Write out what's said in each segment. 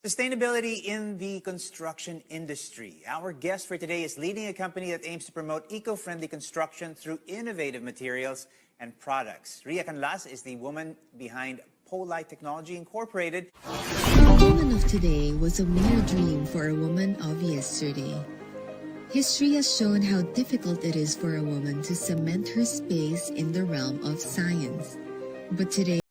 Sustainability in the construction industry. Our guest for today is leading a company that aims to promote eco-friendly construction through innovative materials and products. Ria Canlas is the woman behind Piety Technology Incorporated. The woman of today was a mere dream for a woman of yesterday. History has shown how difficult it is for a woman to cement her space in the realm of science. But today,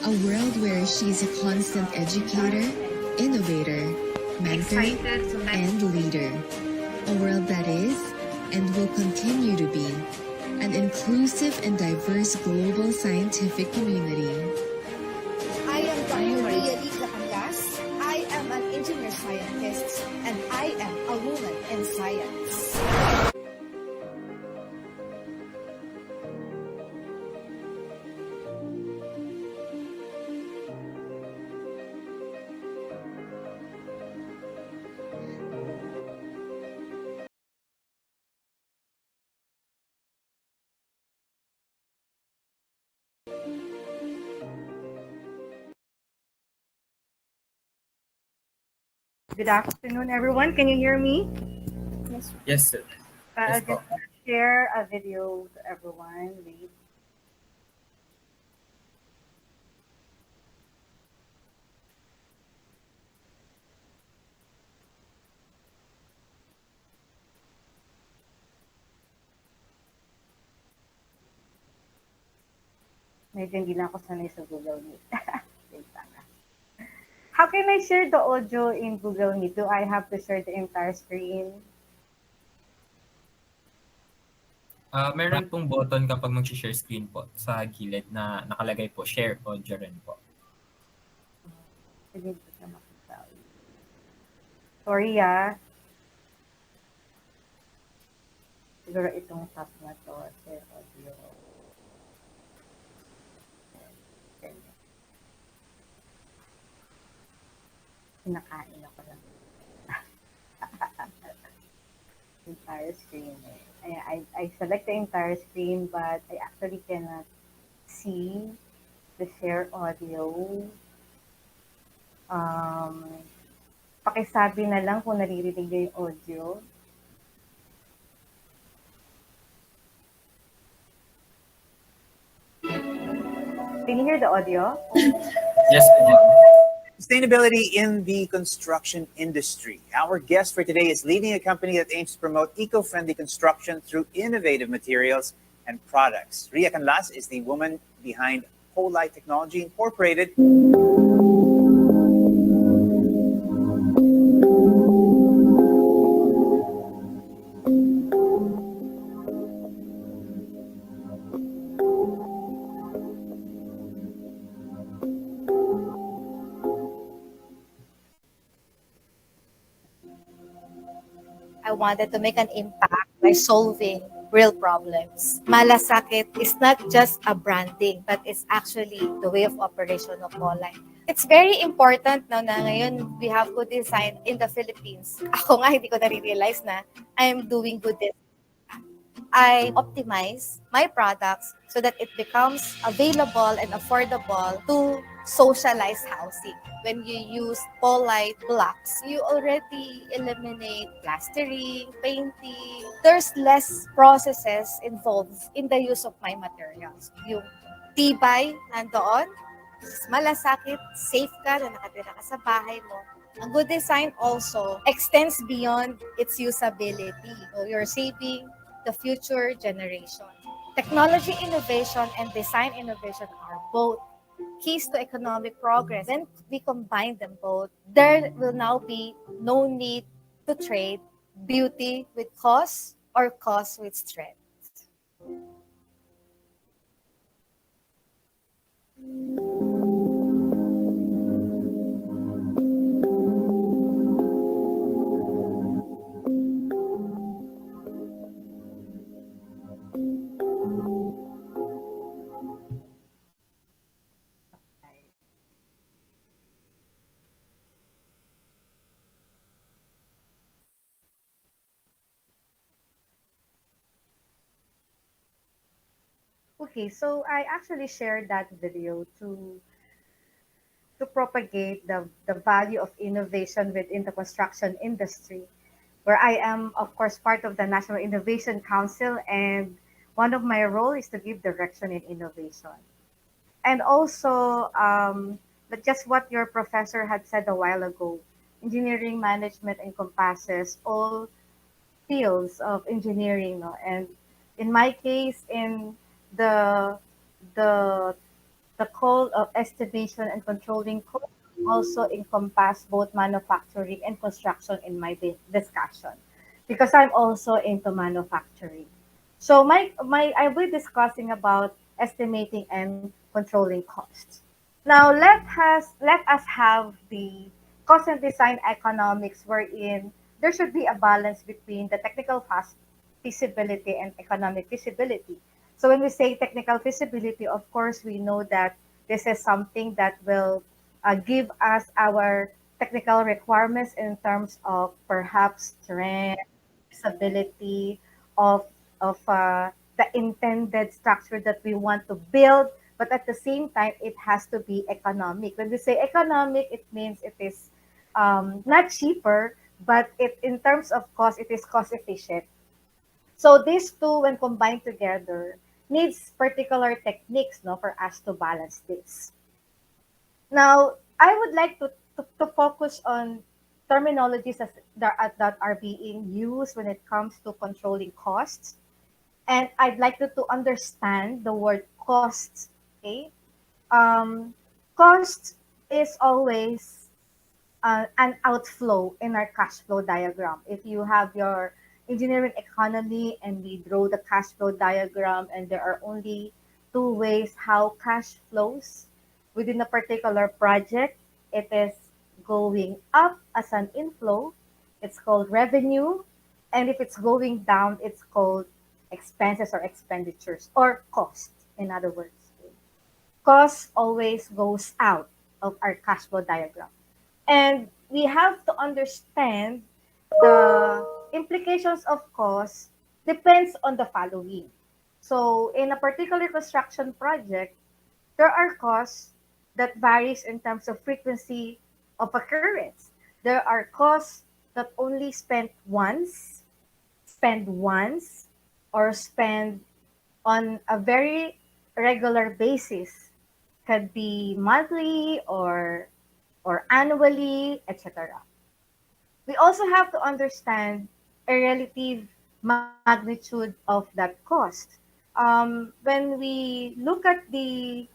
a world where she's a constant educator, innovator, mentor, and leader. A world that is, and will continue to be, an inclusive and diverse global scientific community. I am Dr. Maharlika. I am an engineer scientist, and I am a woman in science. Good afternoon, everyone. Can you hear me? Yes, sir. I'll Yes, just share a video to everyone. Wait. Medyo hindi na ako sanay sa Google Meet. Wait lang. How can I share the audio in Google Meet? Do I have to share the entire screen? Meron pong button kapag mag-share screen po sa gilid na nakalagay po, share audio rin po. Hindi ko siya makita. Sorry Siguro itong top na to, share audio. Kinakain ako lang. Entire screen. I select the entire screen, but I actually cannot see the share audio. Pakisabi na lang kung naririnig niyo yung audio. Can you hear the audio? Yes, ma'am. Sustainability in the construction industry. Our guest for today is leading a company that aims to promote eco-friendly construction through innovative materials and products. Ria Canlas is the woman behind Piety Technology Incorporated. I wanted to make an impact by solving real problems. Malasakit is not just a branding, but it's actually the way of operation of Polite. It's very important now na ngayon we have good design in the Philippines. Ako nga, hindi ko na-realize na I'm doing good design. I optimize my products so that it becomes available and affordable to socialized housing. When you use Polite blocks, you already eliminate plastering, painting. There's less processes involved in the use of my materials. Yung tibay nandoon, malasakit, safe ka na nakatira ka sa bahay mo. Ang good design also extends beyond its usability. So you're saving the future generation. Technology innovation and design innovation are both keys to economic progress. And we combine them both. There will now be no need to trade beauty with cost or cost with strength. Okay, so I actually shared that video to propagate the value of innovation within the construction industry, where I am, of course, part of the National Innovation Council, and one of my role is to give direction in innovation. And also, but just what your professor had said a while ago, engineering management encompasses all fields of engineering, no? And in my case, in the the the call of estimation and controlling cost also encompass both manufacturing and construction in my discussion, because I'm also into manufacturing. So my I will be discussing about estimating and controlling costs. Now let us have the cost and design economics, wherein there should be a balance between the technical feasibility and economic feasibility. So when we say technical feasibility, of course, we know that this is something that will give us our technical requirements in terms of perhaps strength, stability of the intended structure that we want to build. But at the same time, it has to be economic. When we say economic, it means it is not cheaper, but it in terms of cost, it is cost efficient. So these two, when combined together, needs particular techniques, no, for us to balance this. Now, I would like to focus on terminologies that are being used when it comes to controlling costs. And I'd like you to understand the word costs. Okay? Um, Cost is always an outflow in our cash flow diagram. If you have your engineering economy and we draw the cash flow diagram, and there are only two ways how cash flows within a particular project, it is going up as an inflow, it's called revenue. And if it's going down, it's called expenses or expenditures or cost, in other words. Cost always goes out of our cash flow diagram. And we have to understand the implications of cost depends on the following. So in a particular construction project, there are costs that varies in terms of frequency of occurrence. There are costs that only spend once, or spend on a very regular basis. Could be monthly or annually, etc. We also have to understand a relative magnitude of that cost. When we look at the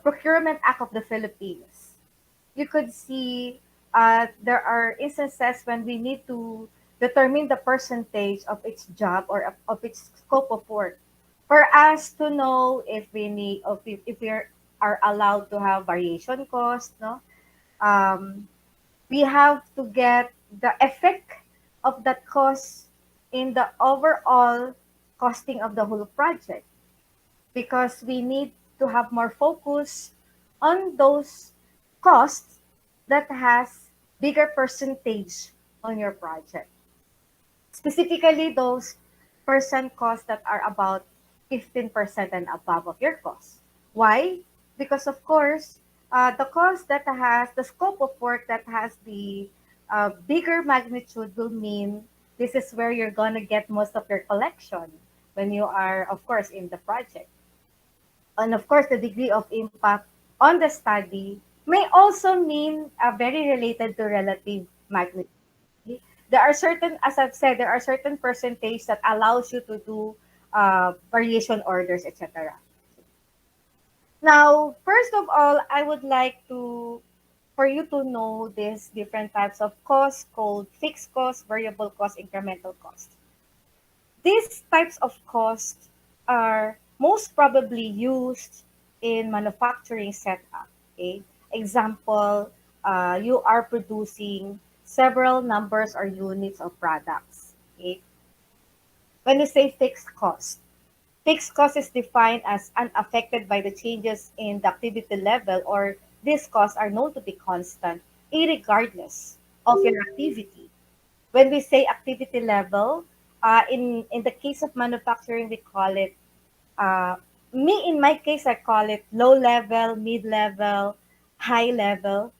Procurement Act of the Philippines, you could see there are instances when we need to determine the percentage of its job or of its scope of work for us to know if we need, if we are allowed to have variation cost, no? um, we have to get the effect of that cost in the overall costing of the whole project, because we need to have more focus on those costs that has bigger percentage on your project. Specifically, those percent costs that are about 15% and above of your cost. Why? Because of course, the cost that has the scope of work that has the bigger magnitude will mean this is where you're going to get most of your collection when you are, of course, in the project. And of course, the degree of impact on the study may also mean very related to relative magnitude. There are certain, as I've said, there are certain percentage that allows you to do variation orders, etc. Now, first of all, I would like to for you to know these different types of costs called fixed cost, variable cost, incremental cost. These types of costs are most probably used in manufacturing setup. Okay, example, you are producing several numbers or units of products. Okay, when you say fixed cost, Fixed cost is defined as unaffected by the changes in the activity level, or these costs are known to be constant, irregardless of your activity. When we say activity level, in the case of manufacturing, we call it, uh, in my case, I call it low level, mid level, high level.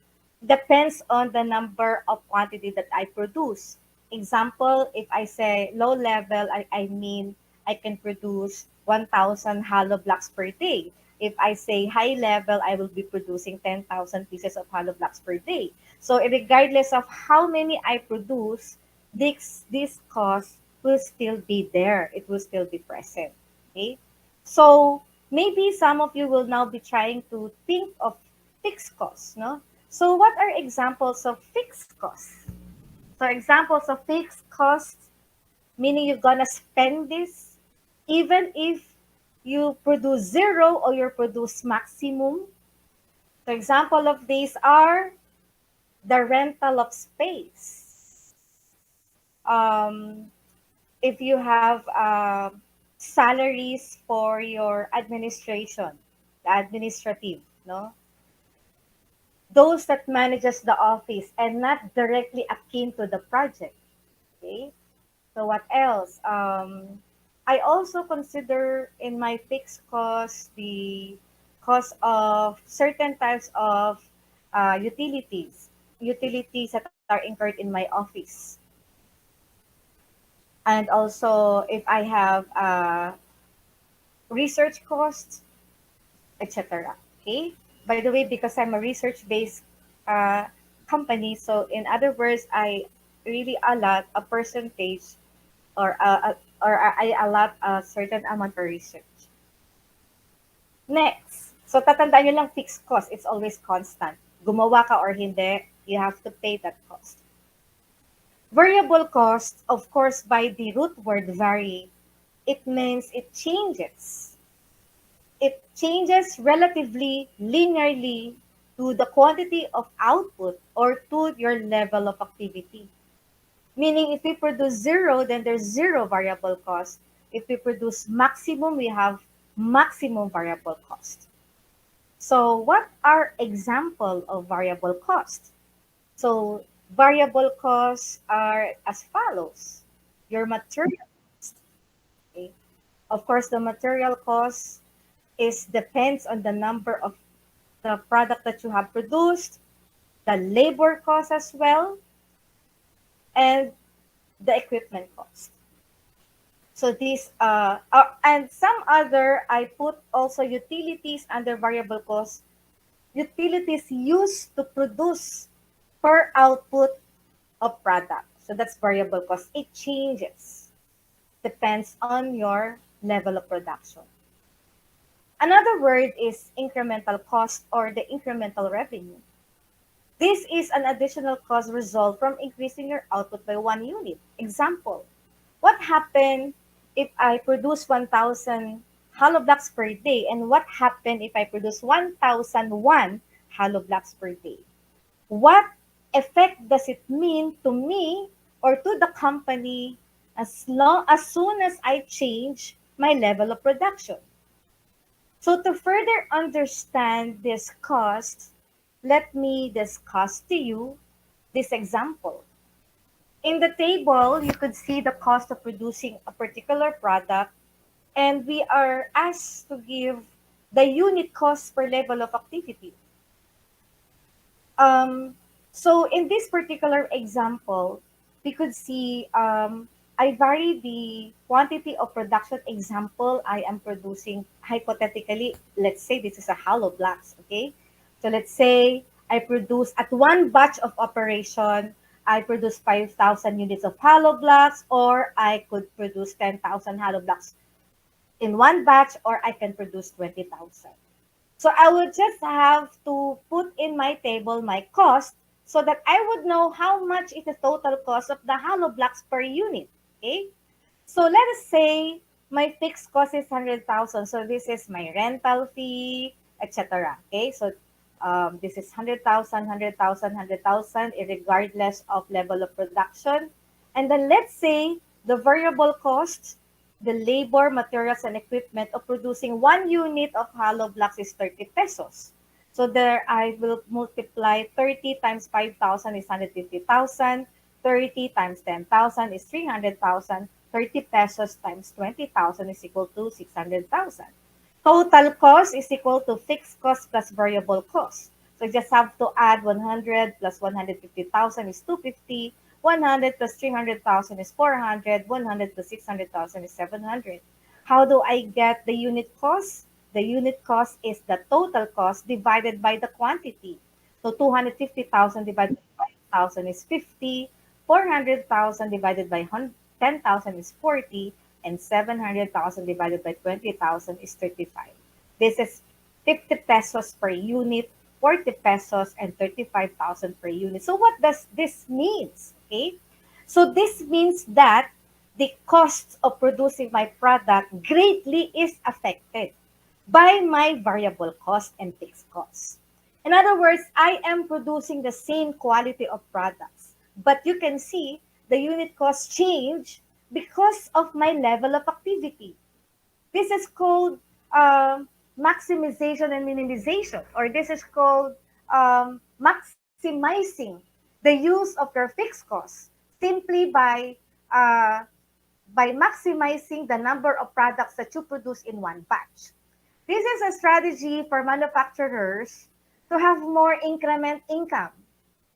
Depends on the number of quantity that I produce. Example, if I say low level, I mean I can produce 1,000 hollow blocks per day. If I say high level, I will be producing 10,000 pieces of hollow blocks per day. So regardless of how many I produce, this cost will still be there. It will still be present. Okay. So maybe some of you will now be trying to think of fixed costs, no? So what are examples of fixed costs? So examples of fixed costs, meaning you're gonna spend this even if you produce zero or you produce maximum. So example of these are the rental of space. Um, if you have salaries for your administration, the administrative, no? Those that manages the office and not directly akin to the project. Okay. So what else? I also consider in my fixed cost the cost of certain types of utilities that are incurred in my office. And also if I have research costs, etc. Okay. By the way, because I'm a research-based uh, company, so in other words, I really allot a percentage or I allot a certain amount for research. Next, so tatandaan nyo lang fixed cost, it's always constant. Gumawa ka or hindi, you have to pay that cost. Variable cost, of course, by the root word vary, it means it changes. It changes relatively linearly to the quantity of output or to your level of activity. Meaning if we produce zero, then there's zero variable cost. If we produce maximum, we have maximum variable cost. So what are example of variable cost? So variable costs are as follows. Your material cost. Okay? Of course, the material cost is depends on the number of the product that you have produced, the labor cost as well, and the equipment cost. So these and some other, I put also utilities under variable cost. Utilities used to produce per output of product. So that's variable cost. It changes. Depends on your level of production. Another word is incremental cost or the incremental revenue. This is an additional cost result from increasing your output by 1 unit. Example, what happened if I produce 1,000 hollow blocks per day? And what happened if I produce 1,001 hollow blocks per day? What effect does it mean to me or to the company as soon as I change my level of production? So to further understand this cost, let me discuss to you this example. In the table, you could see the cost of producing a particular product, and we are asked to give the unit cost per level of activity. Um, so in this particular example, we could see I vary the quantity of production. Example, I am producing hypothetically, let's say this is a hollow blocks, okay? So let's say I produce at one batch of operation, I produce 5,000 units of hollow blocks, or I could produce 10,000 hollow blocks in one batch, or I can produce 20,000. So I would just have to put in my table my cost so that I would know how much is the total cost of the hollow blocks per unit. Okay. So let us say my fixed cost is 100,000. So this is my rental fee, etc. Okay. So this is 100,000, 100,000, 100,000, regardless of level of production. And then let's say the variable cost the labor, materials, and equipment of producing 1 unit of hollow blocks is 30 pesos. So there I will multiply 30 times 5,000 is 150,000, 30 times 10,000 is 300,000, 30 pesos times 20,000 is equal to 600,000. Total cost is equal to fixed cost plus variable cost. So you just have to add 100 plus 150,000 is 250, 100 plus 300,000 is 400, 100 plus 600,000 is 700. How do I get the unit cost? The unit cost is the total cost divided by the quantity. So 250,000 divided by 5,000 is 50, 400,000 divided by 10,000 is 40, and 700,000 divided by 20,000 is 35. This is 50 pesos per unit, 40 pesos, and 35,000 per unit. So what does this mean? Okay, so this means that the cost of producing my product greatly is affected by my variable cost and fixed costs. In other words, I am producing the same quality of products, but you can see the unit cost change because of my level of activity. This is called maximization and minimization, or this is called maximizing the use of your fixed costs simply uh, by maximizing the number of products that you produce in one batch. This is a strategy for manufacturers to have more increment income.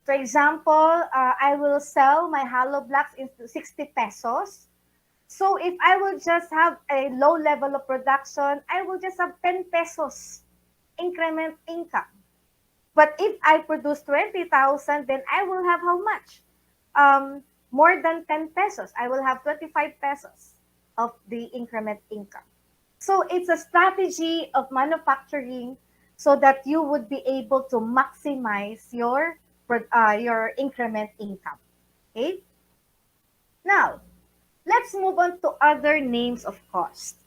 For example, I will sell my hollow blocks into 60 pesos. So if I will just have a low level of production, I will just have 10 pesos increment income. But if I produce 20,000, then I will have how much? More than 10 pesos. I will have 25 pesos of the increment income. So it's a strategy of manufacturing so that you would be able to maximize your increment income. Okay? Now, let's move on to other names of cost.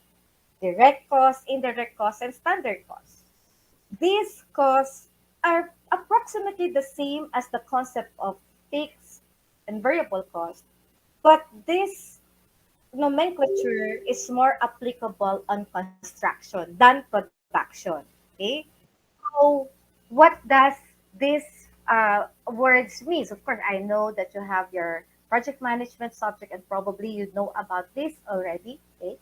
Direct cost, indirect cost, and standard cost. These costs are approximately the same as the concept of fixed and variable cost, but this nomenclature is more applicable on construction than production. Okay? So, what does this words means? Of course, I know that you have your project management subject and probably you know about this already. Okay?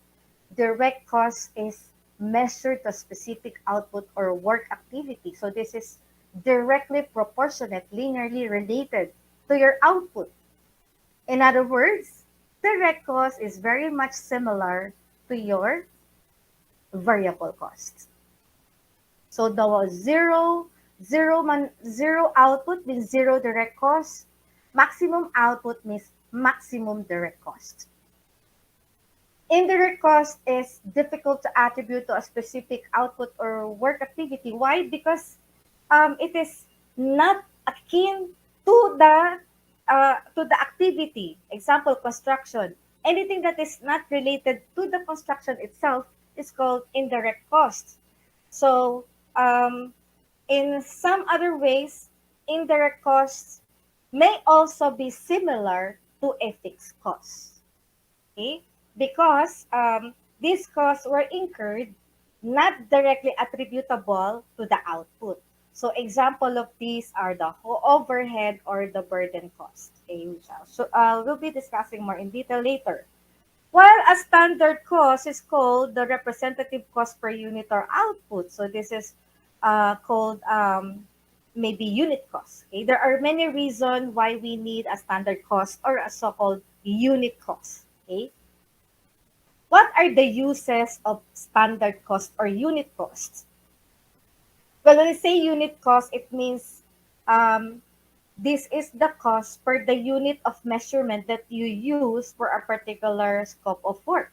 Direct cost is measured to specific output or work activity. So this is directly proportionate, linearly related to your output. In other words, direct cost is very much similar to your variable cost. So the zero output means zero direct cost. Maximum output means maximum direct cost. Indirect cost is difficult to attribute to a specific output or work activity. Why? Because it is not akin to the activity. Example, construction. Anything that is not related to the construction itself is called indirect cost. So in some other ways, indirect costs may also be similar to a fixed cost. Okay? Because these costs were incurred not directly attributable to the output. So example of these are the overhead or the burden cost. Okay, we'll be discussing more in detail later. While a standard cost is called the representative cost per unit or output. So this is called maybe unit cost. Okay? There are many reasons why we need a standard cost or a so-called unit cost. Okay? What are the uses of standard cost or unit costs? Well, when I say unit cost, it means this is the cost per the unit of measurement that you use for a particular scope of work.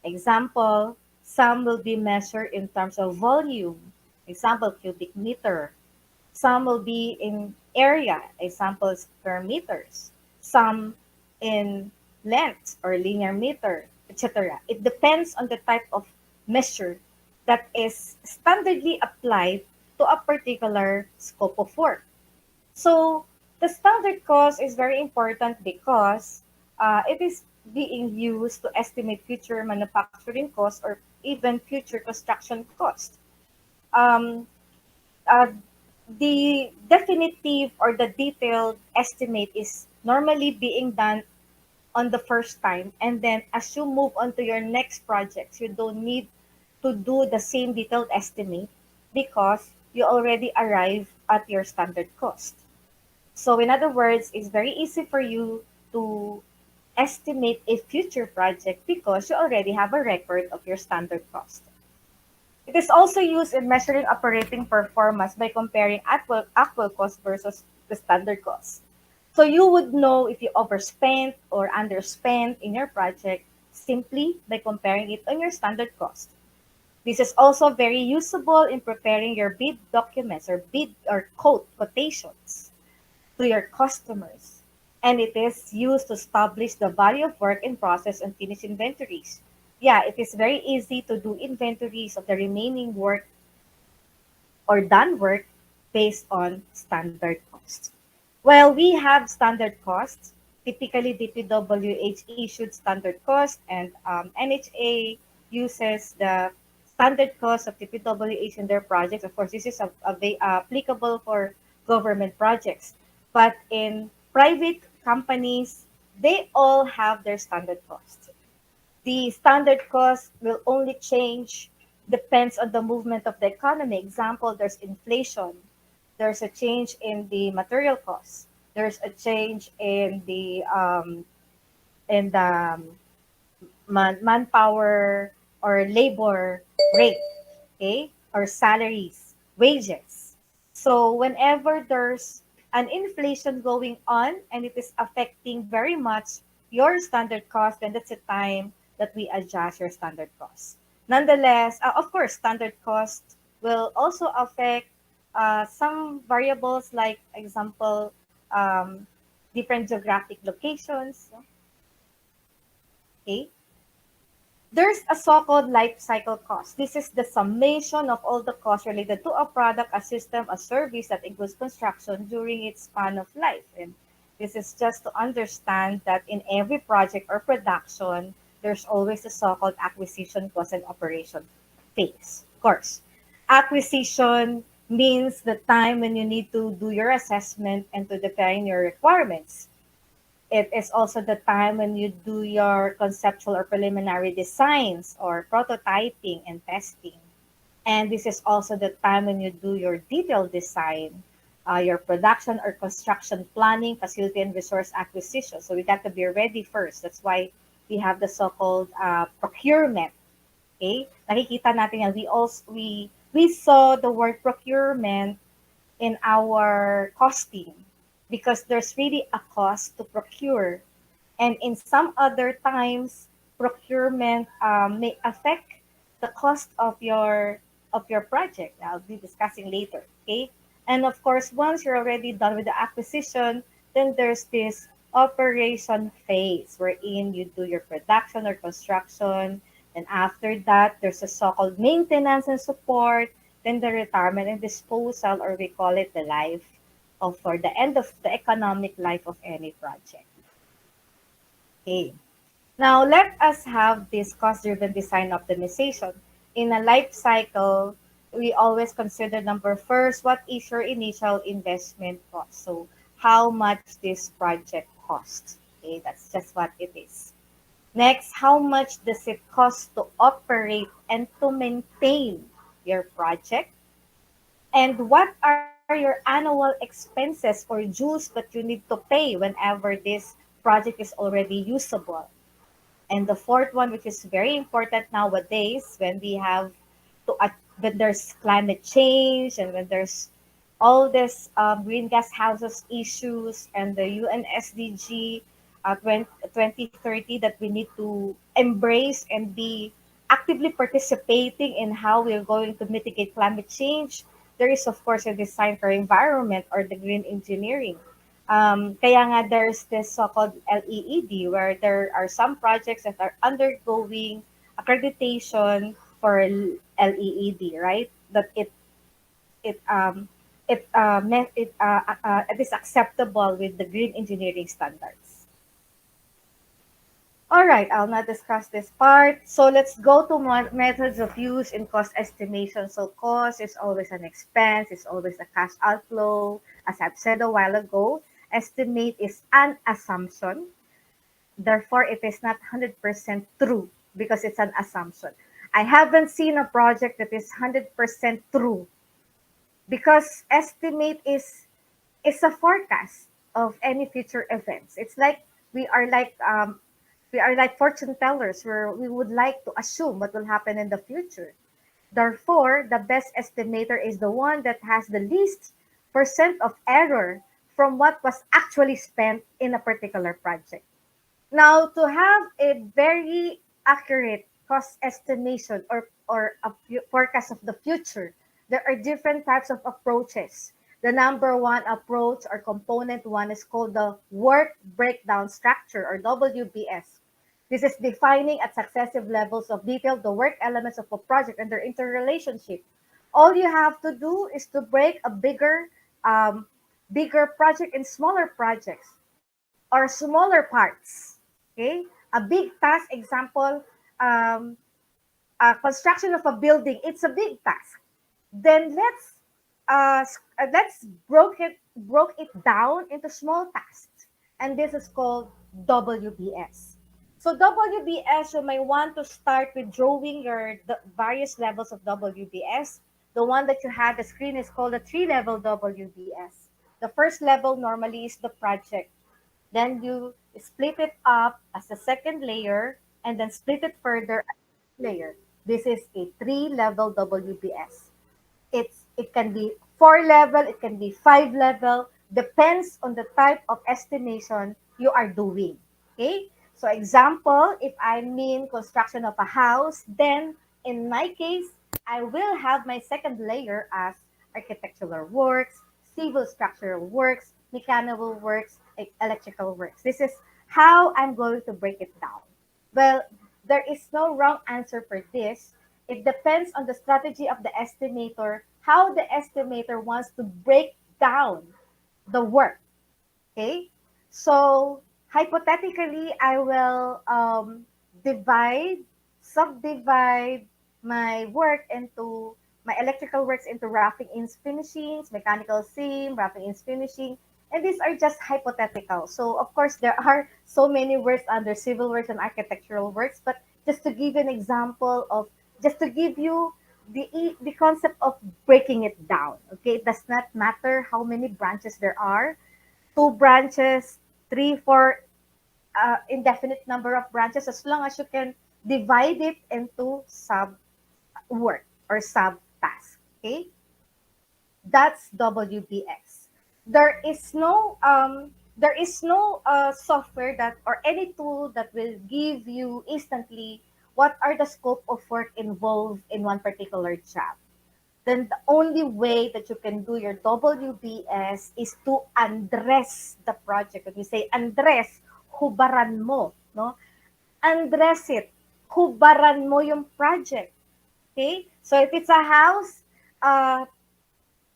Example, some will be measured in terms of volume. Example, cubic meter. Some will be in area. Example, square meters. Some in length or linear meter, etc. It depends on the type of measure that is standardly applied to a particular scope of work. So the standard cost is very important because it is being used to estimate future manufacturing costs or even future construction costs. Um, uh, the definitive or the detailed estimate is normally being done on the first time, and then as you move on to your next projects, you don't need to do the same detailed estimate because you already arrive at your standard cost. So in other words, it's very easy for you to estimate a future project because you already have a record of your standard cost. It is also used in measuring operating performance by comparing actual cost versus the standard cost. So you would know if you overspent or underspent in your project simply by comparing it on your standard cost. This is also very usable in preparing your bid documents or bid or quotations to your customers. And it is used to establish the value of work in process and finished inventories. Yeah, it is very easy to do inventories of the remaining work or done work based on standard cost. Well, we have standard costs. Typically, DPWH issued standard cost, and NHA uses the standard cost of DPWH in their projects. Of course, this is applicable for government projects. But in private companies, they all have their standard costs. The standard cost will only change depends on the movement of the economy. Example, there's inflation, there's a change in the material costs, there's a change in the manpower or labor rate, okay, or salaries, wages. So whenever there's an inflation going on and it is affecting very much your standard cost, then that's the time that we adjust your standard cost. Nonetheless, of course, standard cost will also affect some variables like example, different geographic locations. Okay, there's a so-called life cycle cost. This is the summation of all the costs related to a product, a system, a service that includes construction during its span of life. And this is just to understand that in every project or production, there's always a so-called acquisition cost and operation phase. Of course, acquisition means the time when you need to do your assessment and to define your requirements. It is also the time when you do your conceptual or preliminary designs or prototyping and testing. And this is also the time when you do your detailed design, your production or construction planning, facility and resource acquisition. So we got to be ready first. That's why we have the so-called procurement. Okay? Nakikita natin yan. We saw the word procurement in our costing because there's really a cost to procure. And in some other times, procurement may affect the cost of your project. I'll be discussing later. Okay. And of course, once you're already done with the acquisition, then there's this operation phase wherein you do your production or construction. And after that, there's a so-called maintenance and support, then the retirement and disposal, or we call it the life of for the end of the economic life of any project. Okay. Now let us have this cost-driven design optimization. In a life cycle, we always consider number first, what is your initial investment cost? So how much this project costs? Okay, that's just what it is. Next, how much does it cost to operate and to maintain your project? And what are your annual expenses or dues that you need to pay whenever this project is already usable? And the fourth one, which is very important nowadays, when there's climate change and when there's all this green gas houses issues and the UN SDG 2030 that we need to embrace and be actively participating in how we're going to mitigate climate change, there is of course a design for environment or the green engineering. Kaya nga there's this so-called LEED where there are some projects that are undergoing accreditation for LEED, right? That it it is acceptable with the green engineering standards. All right, I'll not discuss this part. So let's go to methods of use in cost estimation. So cost is always an expense, it's always a cash outflow. As I've said a while ago, estimate is an assumption. Therefore, it is not 100% true because it's an assumption. I haven't seen a project that is 100% true because estimate is a forecast of any future events. It's like we are like we are like fortune tellers where we would like to assume what will happen in the future. Therefore, the best estimator is the one that has the least percent of error from what was actually spent in a particular project. Now, to have a very accurate cost estimation or a forecast of the future, there are different types of approaches. The number one approach or component one is called the work breakdown structure or WBS. This is defining at successive levels of detail the work elements of a project and their interrelationship. All you have to do is to break a bigger project in smaller projects or smaller parts. Okay, a big task example, um, construction of a building. It's a big task. Then let's broke it down into small tasks, and this is called WBS. So WBS, you may want to start with drawing the various levels of WBS. The one that you had the screen is called a three-level WBS. The first level normally is the project. Then you split it up as a second layer and then split it further as a layer. This is a three-level WBS. It can be four level, it can be five level, depends on the type of estimation you are doing. Okay? So example, if I mean construction of a house, then in my case, I will have my second layer as architectural works, civil structural works, mechanical works, electrical works. This is how I'm going to break it down. Well, there is no wrong answer for this. It depends on the strategy of the estimator, how the estimator wants to break down the work. Okay? So, hypothetically, I will subdivide my work into my electrical works into wrapping in finishings, mechanical seam, wrapping in finishing, and these are just hypothetical. So, of course, there are so many works under civil works and architectural works, but just to give you an example of, just to give you the concept of breaking it down. Okay, it does not matter how many branches there are, two branches, three, four, indefinite number of branches, as long as you can divide it into sub work or sub task. Okay, that's WBS. There is no software that or any tool that will give you instantly what are the scope of work involved in one particular job. Then the only way that you can do your WBS is to undress the project. When you say undress, hubaran mo, no? Undress it. Hubaran mo yung project. Okay? So if it's a house, uh,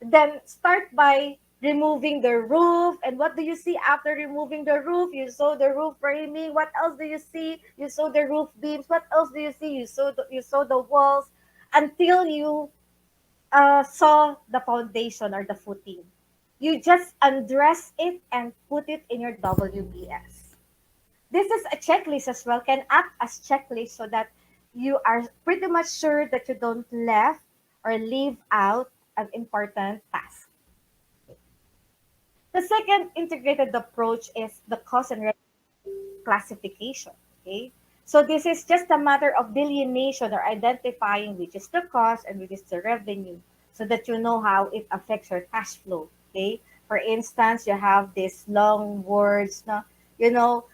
then start by removing the roof. And what do you see after removing the roof? You saw the roof framing. What else do you see? You saw the roof beams. What else do you see? You saw the walls until you saw the foundation or the footing. You just undress it and put it in your WBS. This is a checklist as well, can act as checklist so that you are pretty much sure that you don't left or leave out an important task. The second integrated approach is the cost and revenue classification. Okay, so this is just a matter of delineation or identifying which is the cost and which is the revenue, so that you know how it affects your cash flow. Okay, for instance, you have these long words, no, you know,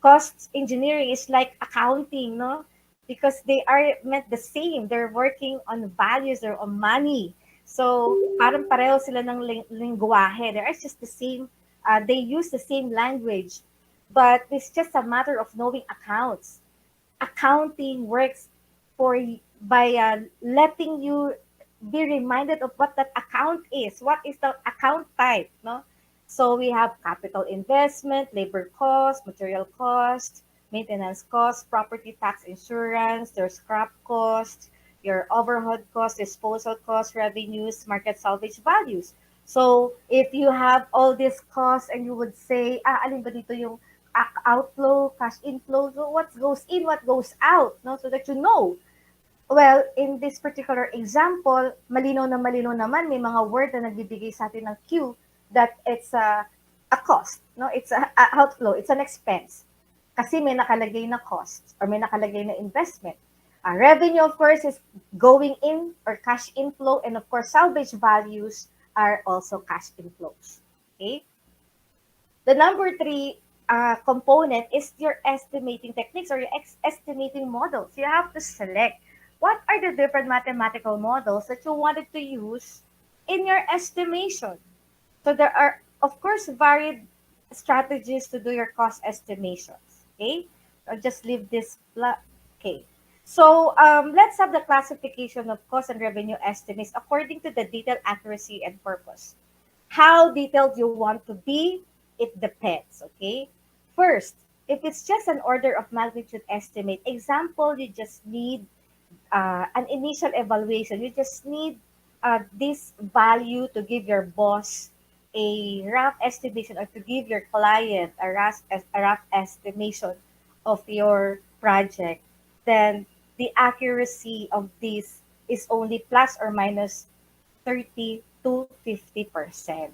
cost engineering is like accounting, no, because they are meant the same. They're working on values or on money. So, parang pareho sila ng lingwahe. They are just the same, they use the same language. But it's just a matter of knowing accounts. Accounting works by letting you be reminded of what that account is. What is the account type, no? So we have capital investment, labor cost, material cost, maintenance costs, property tax, insurance, there's scrap costs, your overhead costs, disposal costs, revenues, market salvage values. So if you have all these costs and you would say, alin ba dito yung outflow, cash inflow, so what goes in, what goes out, no? So that you know. Well, in this particular example, malinaw na malinaw naman, may mga word na nagbibigay sa atin ng cue that it's a cost, no? It's a outflow, it's an expense. Kasi may nakalagay na cost or may nakalagay na investment. Revenue, of course, is going in or cash inflow, and of course, salvage values are also cash inflows. Okay? The number 3 component is your estimating techniques or your estimating models. You have to select what are the different mathematical models that you wanted to use in your estimation. So there are, of course, varied strategies to do your cost estimations. Okay? I'll just leave this. Okay. So let's have the classification of cost and revenue estimates according to the detail, accuracy, and purpose. How detailed you want to be, it depends. Okay? First, if it's just an order of magnitude estimate, example, you just need an initial evaluation. You just need this value to give your boss a rough estimation or to give your client a rough estimation of your project. Then the accuracy of this is only plus or minus 30 to 50%.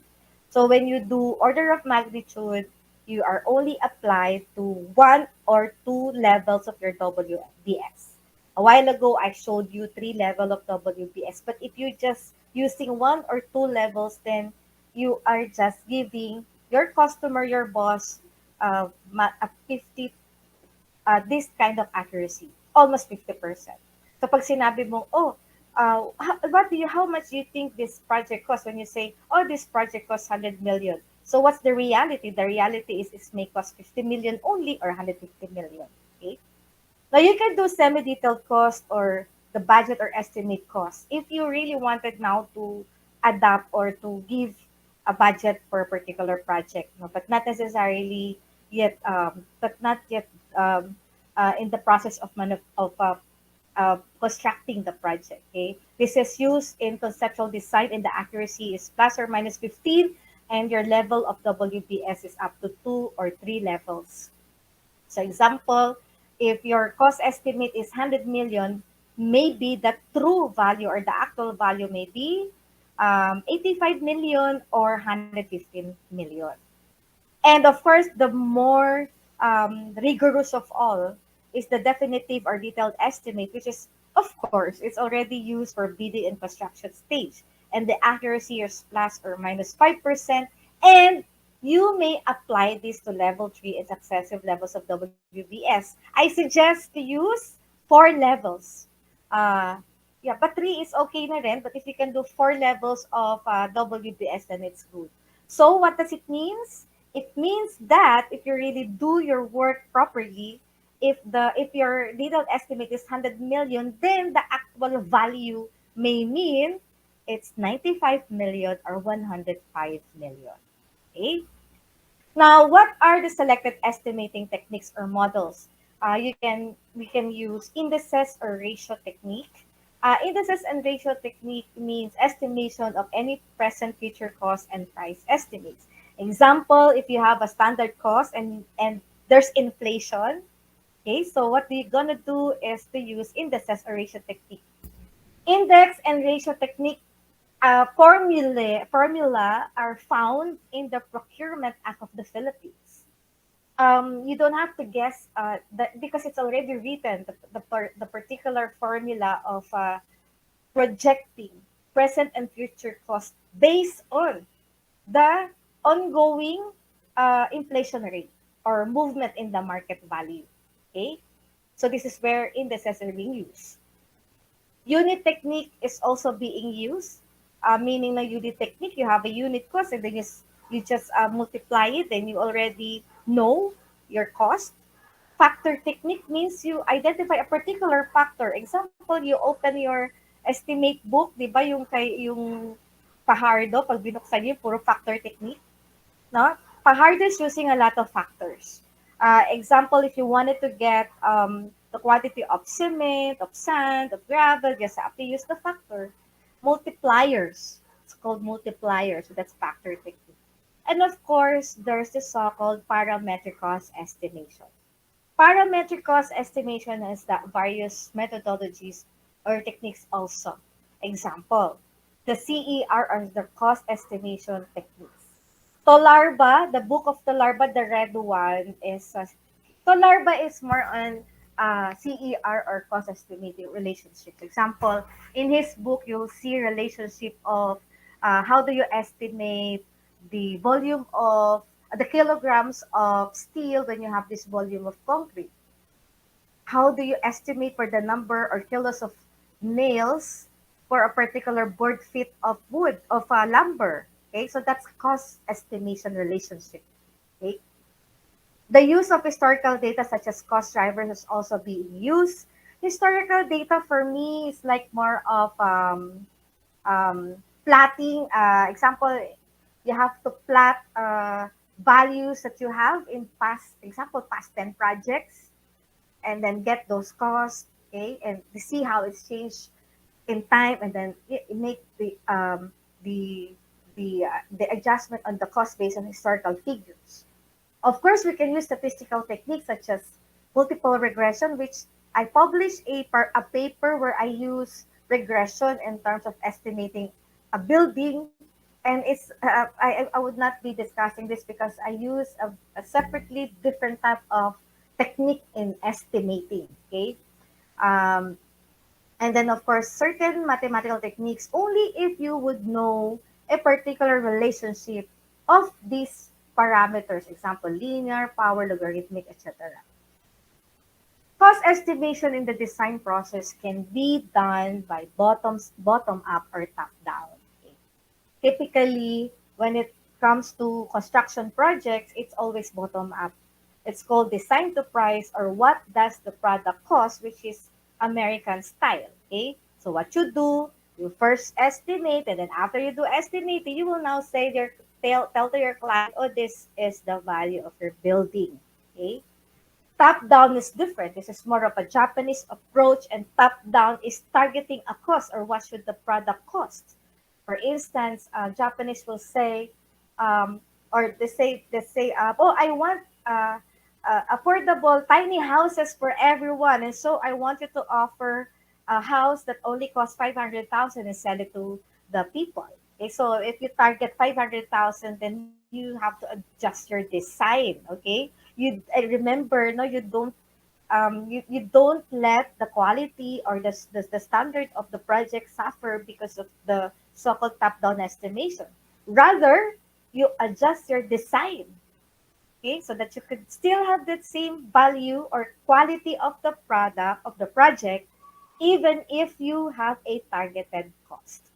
So when you do order of magnitude, you are only applied to 1 or 2 levels of your WBS. A while ago, I showed you 3 level of WBS, but if you just using 1 or 2 levels, then you are just giving your customer, your boss, a 50, this kind of accuracy, almost 50%. So pag sinabi mo, how much do you think this project costs? When you say, this project costs 100 million. So what's the reality? The reality is it may cost 50 million only or 150 million. Okay. Now you can do semi-detailed cost or the budget or estimate cost if you really wanted now to adapt or to give a budget for a particular project, but not necessarily yet, in the process of constructing the project. Okay, this is used in conceptual design, and the accuracy is plus or minus 15, and your level of WBS is up to 2 or 3 levels. So, example, if your cost estimate is 100 million, maybe the true value or the actual value may be 85 million or 115 million. And of course, the more rigorous of all is the definitive or detailed estimate, which is, of course, it's already used for bidding and construction stage. And the accuracy is plus or minus 5%. And you may apply this to level 3 and successive levels of WBS. I suggest to use 4 levels. But 3 is okay na rin. But if you can do 4 levels of WBS, then it's good. So what does it mean? It means that if you really do your work properly, if your detailed estimate is 100 million, then the actual value may mean it's 95 million or 105 million. Okay? Now, what are the selected estimating techniques or models? We can use indices or ratio technique. Indices and ratio technique means estimation of any present, future cost and price estimates. Example, if you have a standard cost and there's inflation, okay, so what we're gonna do is to use indices or ratio technique. Index and ratio technique formula are found in the Procurement Act of the Philippines. You don't have to guess that because it's already written, the particular formula of projecting present and future costs based on the ongoing inflation rate or movement in the market value. Okay, so this is where indices are being used. Unit technique is also being used, meaning na unit technique, you have a unit cost and then you just multiply it, then you already know your cost. Factor technique means you identify a particular factor. Example, you open your estimate book, di ba yung Pahardo, pag binuksan niyo, puro factor technique. No? Pahardo is using a lot of factors. Example, if you wanted to get the quantity of cement, of sand, of gravel, just have to use the factor. Multipliers. It's called multipliers. So that's factor technique. And of course, there's the so-called parametric cost estimation. Parametric cost estimation has that various methodologies or techniques also. Example, the CER or the cost estimation techniques. Tolarba, the book of Tolarba, the red one is Tolarba is more on CER or cost estimating relationships. Example, in his book, you'll see relationship of how do you estimate the volume of the kilograms of steel when you have this volume of concrete. How do you estimate for the number or kilos of nails for a particular board feet of wood of lumber? Okay, so that's cost estimation relationship. Okay, the use of historical data such as cost drivers is also being used. Historical data for me is like more of plotting. Example, you have to plot values that you have in past, example, past 10 projects, and then get those costs, okay, and to see how it's changed in time, and then make the the adjustment on the cost based on historical figures. Of course, we can use statistical techniques such as multiple regression, which I published a paper where I use regression in terms of estimating a building. And I would not be discussing this because I use a separately different type of technique in estimating. Okay. Um, and then, of course, certain mathematical techniques only if you would know a particular relationship of these parameters, example, linear, power, logarithmic, etc. Cost estimation in the design process can be done by bottom up or top down. Okay. Typically, when it comes to construction projects, it's always bottom up. It's called design to price, or what does the product cost, which is American style. Okay, so what you do, you first estimate, and then after you do estimating, you will now say tell to your client, oh, this is the value of your building. Okay, top down is different. This is more of a Japanese approach, and top down is targeting a cost, or what should the product cost. For instance, Japanese will say, or they say, oh, I want affordable tiny houses for everyone, and so I want you to offer a house that only costs 500,000 and sell it to the people. Okay, so if you target 500,000, then you have to adjust your design. Okay, you remember, no, you don't let the quality or the standard of the project suffer because of the so-called top-down estimation. Rather, you adjust your design, okay, so that you could still have that same value or quality of the product of the project, even if you have a targeted cost.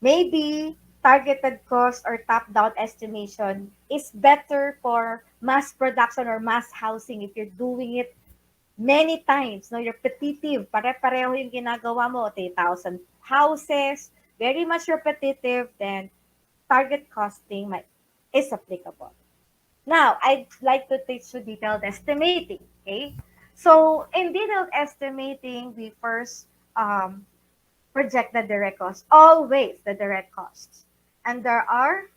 Maybe targeted cost or top-down estimation is better for mass production or mass housing if you're doing it many times. No, you're repetitive. Pare-pareho yung ginagawa mo. 3,000 houses, very much repetitive, then target costing is applicable. Now, I'd like to teach you detailed estimating. Okay, so in detailed estimating, we first project the direct cost, always the direct costs. And there are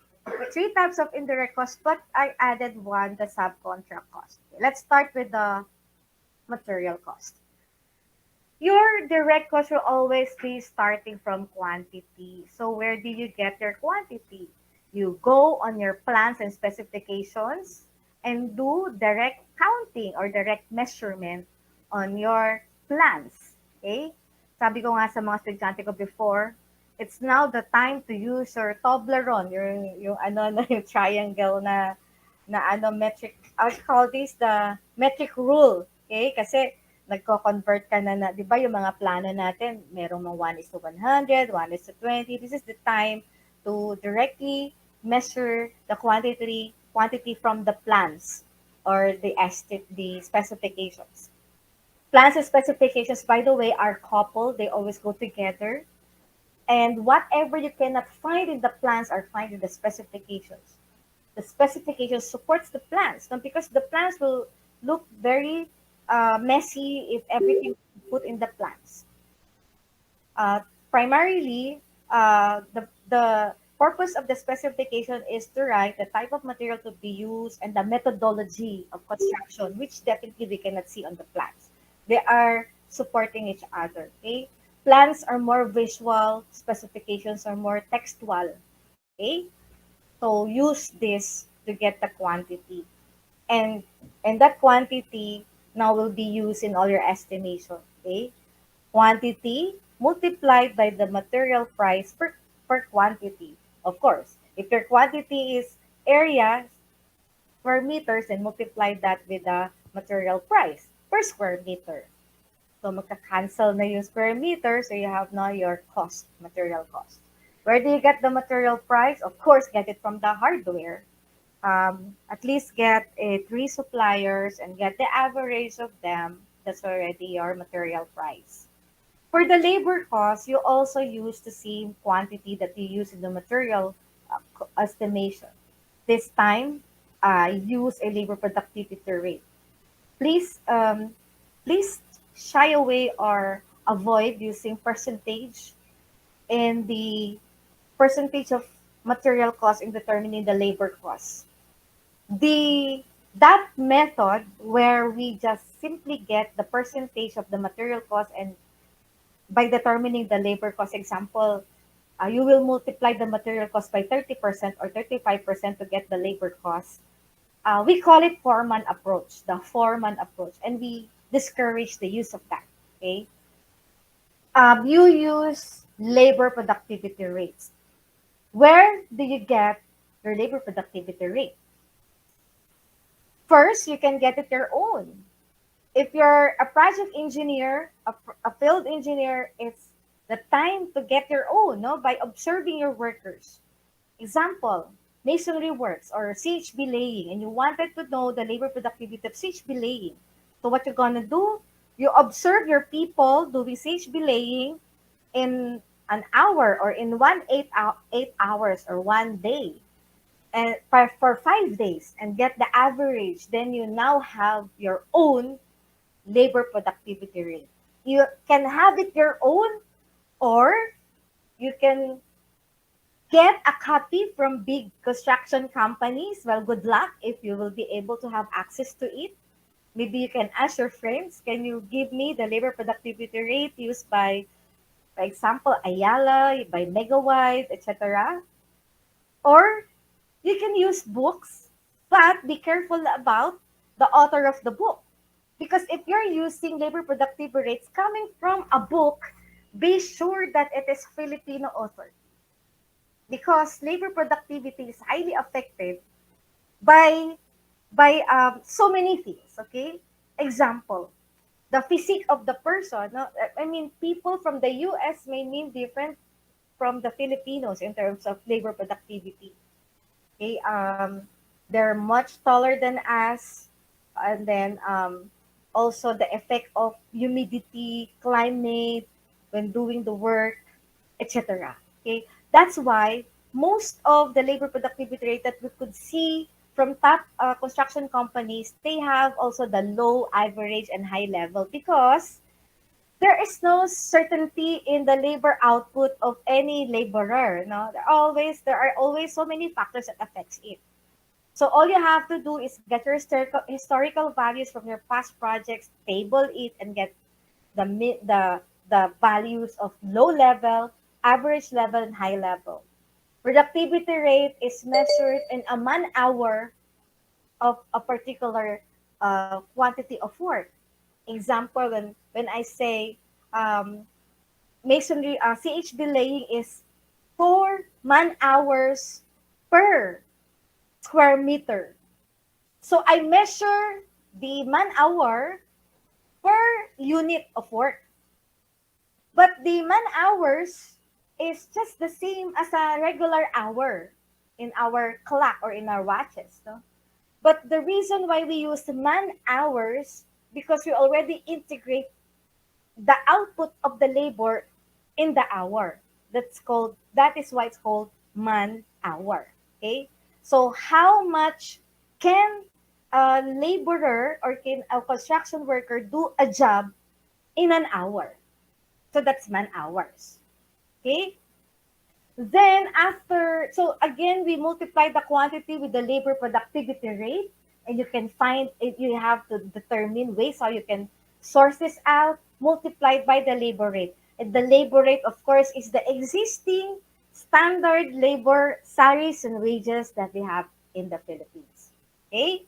three types of indirect costs, but I added one, the subcontract cost. Okay, let's start with the material cost. Your direct cost will always be starting from quantity. So where do you get your quantity? You go on your plans and specifications and do direct counting or direct measurement on your plans. Okay? Sabi ko nga sa mga estudyante ko before, it's now the time to use your Toblerone, yung ano na yung triangle na metric, I call this the metric rule. Okay? Kasi nagko-convert ka na, di ba yung mga plano natin, merong mga 1:100, 1:20. This is the time to directly measure the quantity from the plans or the specifications. Plans and specifications, by the way, are coupled. They always go together. And whatever you cannot find in the plans are found in the specifications. the specification supports the plans. Now, because the plans will look very messy if everything put in the plans. Primarily, the purpose of the specification is to write the type of material to be used and the methodology of construction, which definitely we cannot see on the plans. They are supporting each other. Okay, plans are more visual, specifications are more textual. Okay, so use this to get the quantity, and that quantity now will be used in all your estimation. Okay, quantity multiplied by the material price per quantity. Of course, if your quantity is area per meters, then multiply that with the material price per square meter. So magka-cancel na yung square meter, so you have now your cost, material cost. Where do you get the material price? Of course, get it from the hardware. At least get three suppliers and get the average of them. That's already your material price. For the labor cost, you also use the same quantity that you use in the material estimation. This time, use a labor productivity rate. Please, please shy away or avoid using percentage in the percentage of material cost in determining the labor cost. That method where we just simply get the percentage of the material cost and by determining the labor cost example, you will multiply the material cost by 30% or 35% to get the labor cost. We call it foreman approach, the foreman approach, and we discourage the use of that. Okay, you use labor productivity rates. Where do you get your labor productivity rate? First, you can get it your own. If you're a project engineer, a field engineer, it's the time to get your own, no, by observing your workers. Example, masonry works or CHB laying, and you wanted to know the labor productivity of CHB laying. So what you're gonna do, you observe your people doing CHB laying in an hour or in 8 hours or 1 day and for 5 days and get the average. Then you now have your own labor productivity rate. You can have it your own, or you can get a copy from big construction companies. Well, good luck if you will be able to have access to it. Maybe you can ask your friends, can you give me the labor productivity rate used by, for example, Ayala, by Megawatt, etc. Or you can use books, but be careful about the author of the book. Because if you're using labor productivity rates coming from a book, be sure that it is Filipino author. Because labor productivity is highly affected by so many things. Okay, example, the physique of the person. No, I mean, people from the U.S. may mean different from the Filipinos in terms of labor productivity. Okay, they're much taller than us, and then also the effect of humidity, climate when doing the work, etc. Okay, that's why most of the labor productivity rate that we could see from top construction companies, they have also the low, average, and high level because there is no certainty in the labor output of any laborer. No, there are always so many factors that affects it. So all you have to do is get your historical values from your past projects, table it, and get the values of low level, average level, and high level. Productivity rate is measured in a man hour of a particular quantity of work. Example, when I say masonry, CHB laying is 4 man hours per square meter. So I measure the man hour per unit of work. But the man hours is just the same as a regular hour in our clock or in our watches. No? But the reason why we use man hours, because we already integrate the output of the labor in the hour. That is why it's called man hour. Okay? So how much can a laborer or can a construction worker do a job in an hour? So that's man hours. Okay? Then after, so again, we multiply the quantity with the labor productivity rate, and you can find it, you have to determine ways how you can source this out, multiplied by the labor rate. And the labor rate, of course, is the existing standard labor salaries and wages that we have in the Philippines. Okay?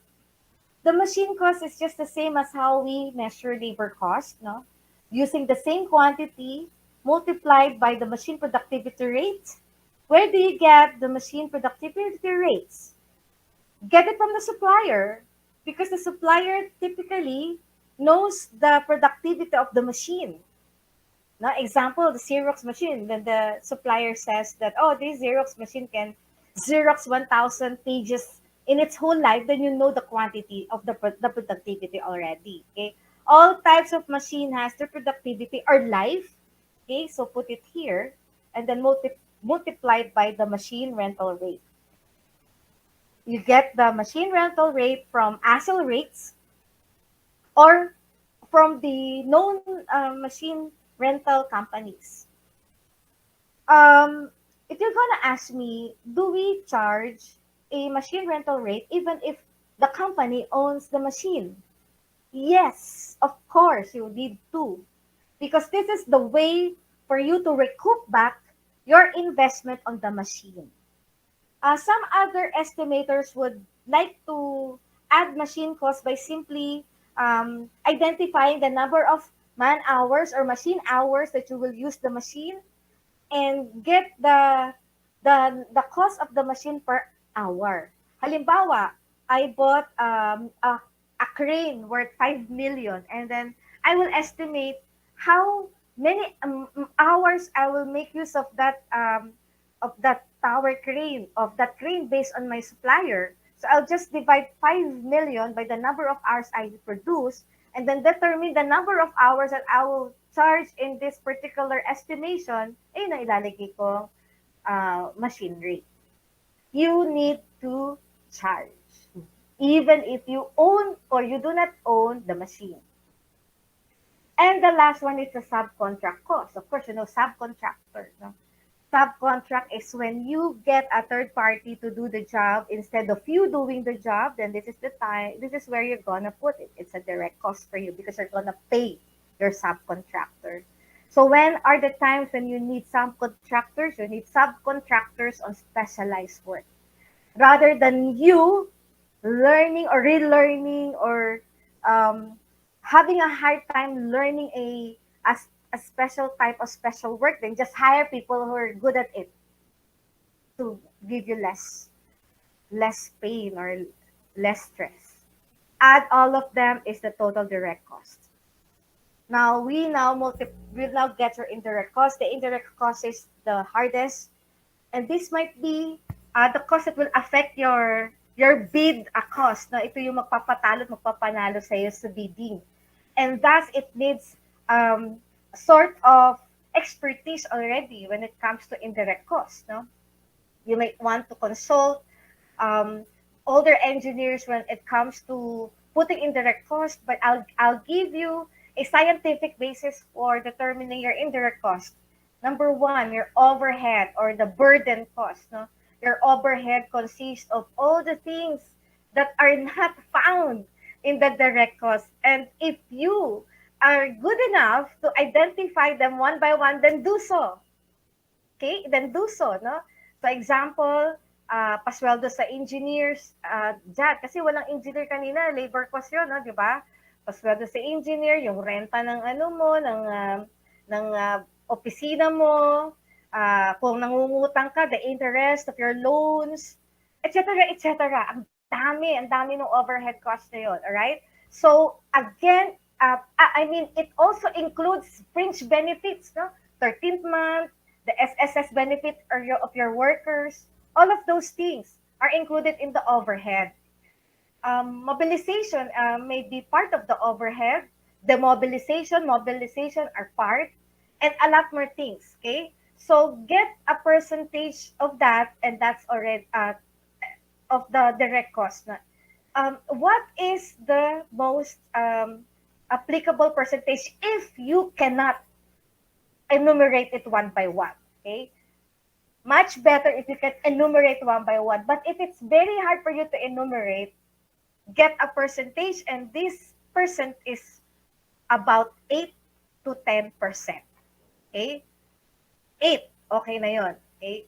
The machine cost is just the same as how we measure labor cost, no? Using the same quantity multiplied by the machine productivity rate. Where do you get the machine productivity rates? Get it from the supplier, because the supplier typically knows the productivity of the machine. Now, example, the Xerox machine, when the supplier says that, oh, this Xerox machine can Xerox 1,000 pages in its whole life, then you know the quantity of the productivity already. Okay, all types of machine has their productivity or life. Okay, so put it here, and then multiplied by the machine rental rate. You get the machine rental rate from ASIL rates or from the known machine rental companies. If you're gonna ask me, do we charge a machine rental rate even if the company owns the machine? Yes, of course, you need to. Because this is the way for you to recoup back your investment on the machine. Some other estimators would like to add machine cost by simply identifying the number of man hours or machine hours that you will use the machine and get the cost of the machine per hour. Halimbawa, I bought a crane worth 5 million, and then I will estimate how many hours I will make use of that that crane based on my supplier. So I'll just divide 5 million by the number of hours I produce, and then determine the number of hours that I will charge in this particular estimation, na ilalagay ko machinery. You need to charge, even if you own or you do not own the machine. And the last one is the subcontract cost. Of course, you know, subcontractor. No? Subcontract is when you get a third party to do the job instead of you doing the job. Then this is the time, this is where you're gonna put it. It's a direct cost for you because you're gonna pay your subcontractor. So when are the times when you need subcontractors? You need subcontractors on specialized work. Rather than you learning or relearning or having a hard time learning a special type of special work, then just hire people who are good at it to give you less pain or less stress. Add all of them is the total direct cost. Now we now get your indirect cost. The indirect cost is the hardest, and this might be the cost that will affect your bid cost. No, ito yung magpapatalo at magpapanalo sa iyo sa bidding, and thus it needs sort of expertise already when it comes to indirect cost. No, you might want to consult older engineers when it comes to putting indirect cost, but I'll give you a scientific basis for determining your indirect cost. Number one, your overhead or the burden cost. No? Your overhead consists of all the things that are not found in the direct cost. And if you are good enough to identify them one by one, then do so. Okay? Then do so. No? So example, pasweldo sa engineers, dyan. Kasi walang engineer kanina, labor cost yun, no? Di ba? Pasweldo sa engineer, yung renta ng ano mo, ng opisina mo, kung nangungutang ka, the interest of your loans, etc., etc. Ang dami ng overhead cost na yun, alright? So, again, I mean, it also includes fringe benefits, no? 13th month, the SSS benefit of your workers, all of those things are included in the overhead. Mobilization may be part of the overhead. Mobilization are part, and a lot more things. Okay, so get a percentage of that, and that's of the direct cost. What is the most applicable percentage if you cannot enumerate it one by one? Okay, much better if you can enumerate one by one. But if it's very hard for you to enumerate, get a percentage, and this percent is about 8 to 10%. Okay? 8. Okay na yon. Okay?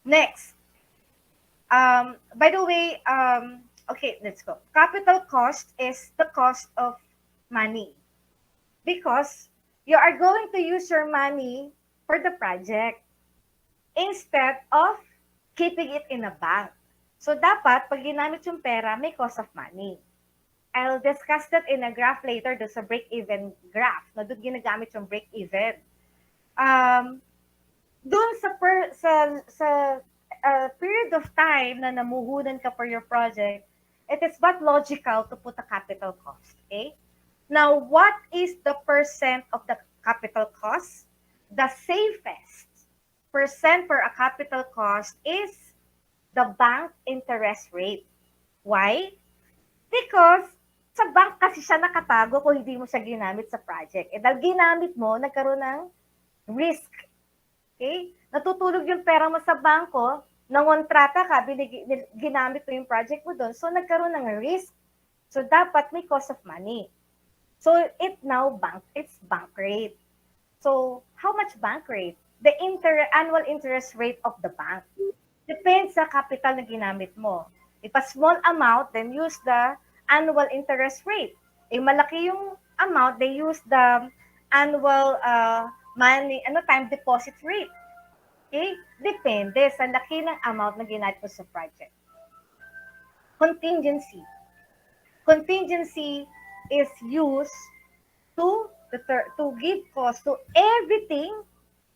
Next. By the way, okay, let's go. Capital cost is the cost of money because you are going to use your money for the project instead of keeping it in a bank. So dapat, pag ginamit yung pera, may cost of money. I'll discuss that in a graph later, doon sa break-even graph. Na doon ginagamit yung break-even. Doon sa period of time na namuhunan ka for your project, it is but logical to put a capital cost. Okay? Now, what is the percent of the capital cost? The safest percent for a capital cost is the bank interest rate. Why? Because sa bank kasi siya nakatago kung hindi mo siya ginamit sa project. Eh dahil ginamit mo, nagkaroon ng risk. Okay? Natutulog yung pera mo sa bangko, nangontrata ka, ginamit mo yung project mo doon, so nagkaroon ng risk. So dapat may cost of money. So it's bank rate. So how much bank rate? The annual interest rate of the bank. Depends sa capital na ginamit mo. If a small amount, then use the annual interest rate. If malaki yung amount, they use the annual time deposit rate. Okay? Depende sa laki ng amount na ginamit mo sa project. Contingency. Contingency is used to give cost to everything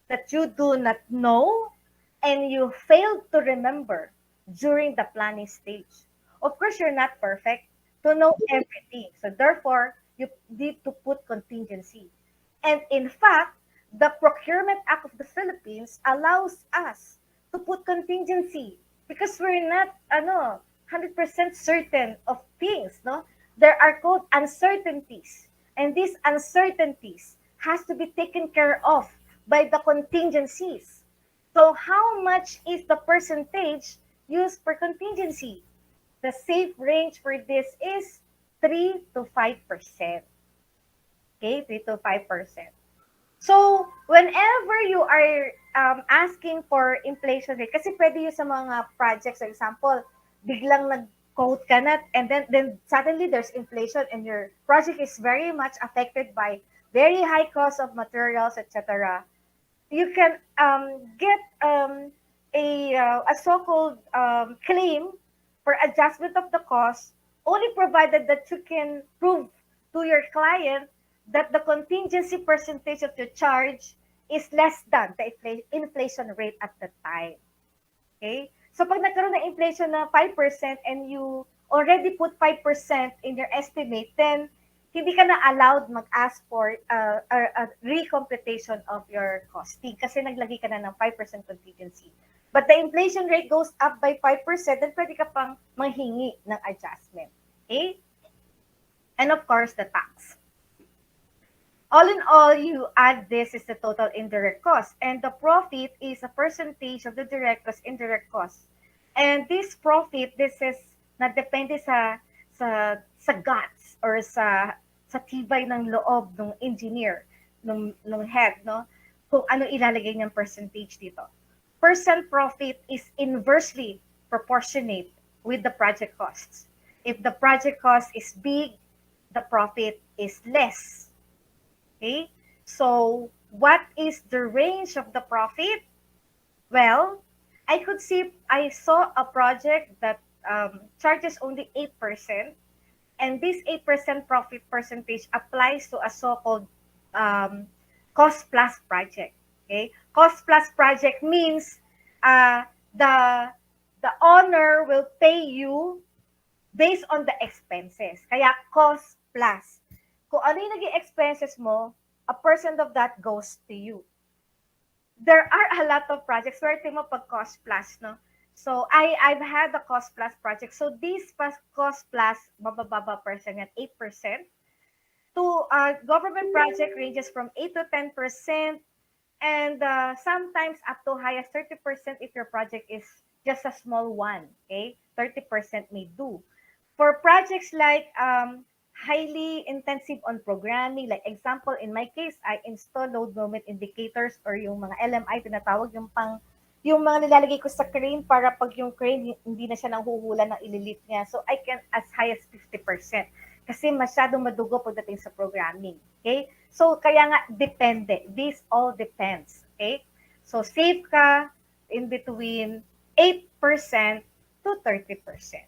that you do not know and you failed to remember during the planning stage. Of course, you're not perfect to know everything. So therefore, you need to put contingency. And in fact, the Procurement Act of the Philippines allows us to put contingency because we're not 100% certain of things. No, there are called uncertainties, and these uncertainties has to be taken care of by the contingencies. So how much is the percentage used for contingency? The safe range for this is 3 to 5%. Okay, 3 to 5%. So, whenever you are asking for inflation rate, kasi pwede yun sa mga projects, for example, biglang nag-quote ka na, and then suddenly there's inflation and your project is very much affected by very high cost of materials, etc. You can get a so-called claim for adjustment of the cost only provided that you can prove to your client that the contingency percentage of your charge is less than the inflation rate at the time. Okay? So pag nagkaroon ng inflation na 5% and you already put 5% in your estimate, then hindi ka na allowed mag-ask for a recomputation of your costing kasi naglagay ka na ng 5% contingency. But the inflation rate goes up by 5%, then pwede ka pang manghingi ng adjustment. Okay? And of course, the tax. All in all, you add this is the total indirect cost. And the profit is a percentage of the direct cost, indirect cost. And this profit, this is na-depende sa guts or sa tibay ng loob ng engineer, ng head, no? Kung ano ilalagay niyang percentage dito. Percent profit is inversely proportionate with the project costs. If the project cost is big, the profit is less. Okay, so what is the range of the profit? Well, I saw a project that charges only 8%, and this 8% profit percentage applies to a so-called cost plus project. Okay, cost plus project means the owner will pay you based on the expenses. Kaya cost plus. Kung ano yung naging expenses mo, a percent of that goes to you. There are a lot of projects where mo pag cost plus, no? So I've had the cost plus project. So these cost plus, mabababa percent yan, 8%. To government project ranges from 8 to 10%, and sometimes up to highest 30% if your project is just a small one. Okay, 30% may do. For projects like highly intensive on programming, like example, in my case, I install load moment indicators or yung mga LMI, tinatawag yung mga nilalagay ko sa crane para pag yung crane hindi na siya nanghuhula ng ililit niya. So I can as high as 50% kasi masyadong madugo pagdating sa programming. Okay? So kaya nga depende. This all depends. Okay? So save ka in between 8% to 30%.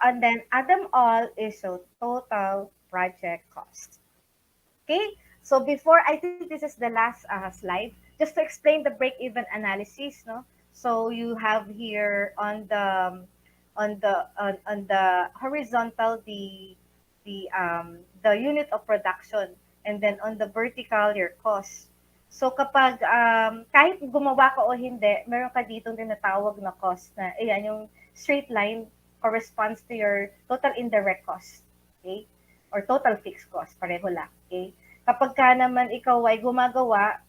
And then add them all is your total project cost. Okay, so before, I think this is the last slide, just to explain the break-even analysis. No, so you have here on the horizontal the unit of production, and then on the vertical your cost. So kapag kahit gumawa ka o hindi, meron ka ditong tinatawag na cost na ayan yung straight line corresponds to your total indirect cost. Okay? Or total fixed cost, pareho lang. Okay? Kapag ka naman ikaw ay gumagawa,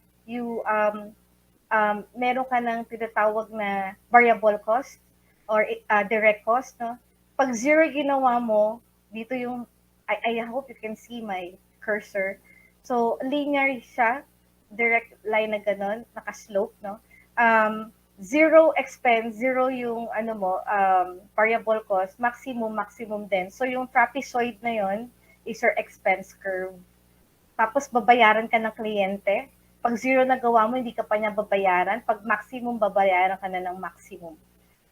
meron ka ng tinatawag na variable cost or direct cost. No? Pag zero ginawa mo, dito yung, I hope you can see my cursor. So, linear siya, direct line na ganun, naka-slope. No? Zero expense, zero yung variable cost, maximum din. So, yung trapezoid na yon is your expense curve. Tapos babayaran ka ng kliyente. Pag zero na gawa mo, hindi ka pa niya babayaran. Pag maximum, babayaran ka na ng maximum.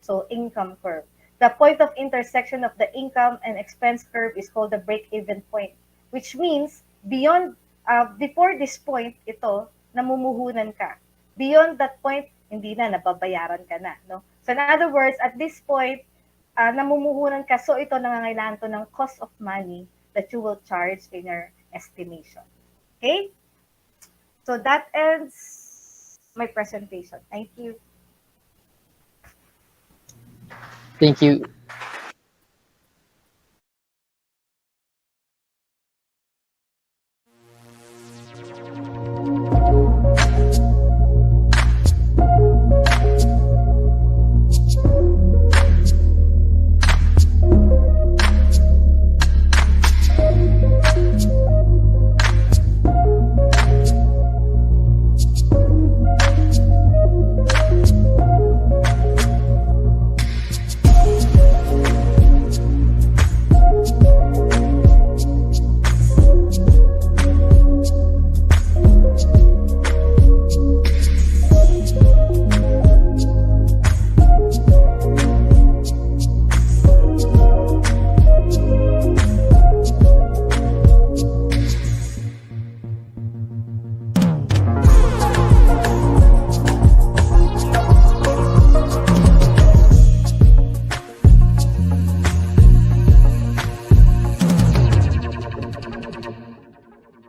So, income curve. The point of intersection of the income and expense curve is called the break-even point, which means before this point, ito, namumuhunan ka. Beyond that point, hindi na, nababayaran ka na. No? So, in other words, at this point, namumuhunan ka. So, ito, nangangailangan to ng cost of money that you will charge in your estimation. Okay? So that ends my presentation. Thank you. Thank you.